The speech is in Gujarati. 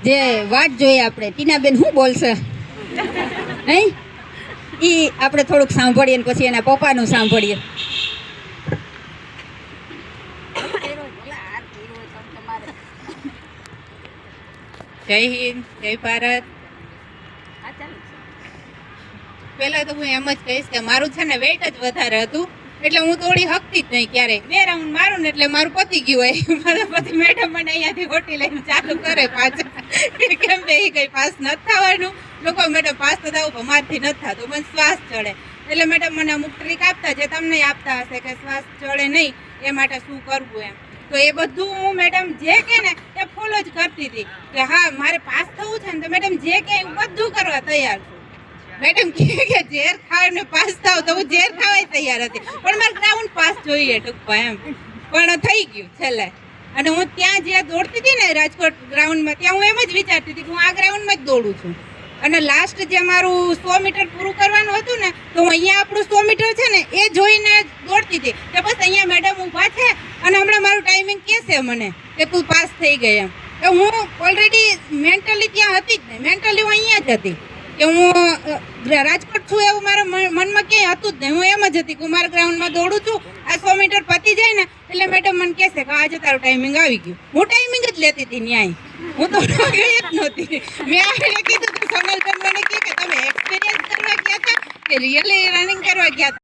જે વાટ જોઈએ આપણે ટીનાબેન શું બોલશે નહીં ઈ આપણે થોડુંક સાંભળીએ ને પછી એના પપ્પાનું સાંભળીએ. જય હિન્દ, જય ભારત. પહેલા તો હું એમ જ કહીશ કે મારું છે ને વેઇટ જ વધારે હતું એટલે હું દોડી શકતી જ નહીં ક્યારેય. 2 રાઉન્ડ મારું ને એટલે મારું પતી ગયું હોય. પછી મેડમ મને અહીંયાથી હોટી લઈને ચાલુ કરે પાછા કેમ બે કઈ પાસ નથી થવાનું. લોકો મેડમ પાસ તો થવું પણ મારથી નથી થતું, મને શ્વાસ ચડે. એટલે મેડમ મને અમુક ટ્રીક આપતા જે તમને આપતા હશે કે શ્વાસ ચડે નહીં એ માટે શું કરવું એમ. તો એ બધું હું મેડમ જે કે ને એ ફોલો જ કરતી હતી કે હા મારે પાસ થવું છે ને તો મેડમ જે કે હું બધું કરવા તૈયાર છું. મેડમ કે ઝેર ખાવ ને પાસ થાવ તો હું ઝેર ખાવાય તૈયાર હતી પણ મારે ગ્રાઉન્ડ પાસ જોઈએ ટૂંકમાં એમ. પણ થઈ ગયું છેલ્લે. અને હું ત્યાં જે દોડતી હતી ને રાજકોટ ગ્રાઉન્ડમાં ત્યાં હું એમ જ વિચારતી હતી કે હું આ ગ્રાઉન્ડમાં જ દોડું છું. અને લાસ્ટ જે મારું 100 મીટર પૂરું કરવાનું હતું ને તો હું અહીંયા આપણું 100 મીટર છે ને એ જોઈને દોડતી હતી કે બસ અહીંયા મેડમ ઊભા છે અને હમણાં મારું ટાઈમિંગ કહેશે મને કે તું પાસ થઈ ગઈ એમ. તો હું ઓલરેડી મેન્ટલી ત્યાં હતી જ નહીં, મેન્ટલી હું અહીંયા જ હતી કે હું રાજકોટ છું એવું મારા મનમાં ક્યાંય હતું જ નહીં. હું એમ જ હતી કે હું મારા ગ્રાઉન્ડમાં દોડું છું, આ 100 મીટર પતી જાય ને એટલે મેડમ મને કહેશે કે આજે તારું ટાઈમિંગ આવી ગયું. હું ટાઈમિંગ જ લેતી હતી ન્યાય, હું તો ગઈ જ નહોતી. મેં આવીને કીધું તો સોનલબેન મને કહે કે તમે એક્સપિરિયન્સ કરવા ગયા હતા કે રિયલી રનિંગ કરવા ગયા હતા.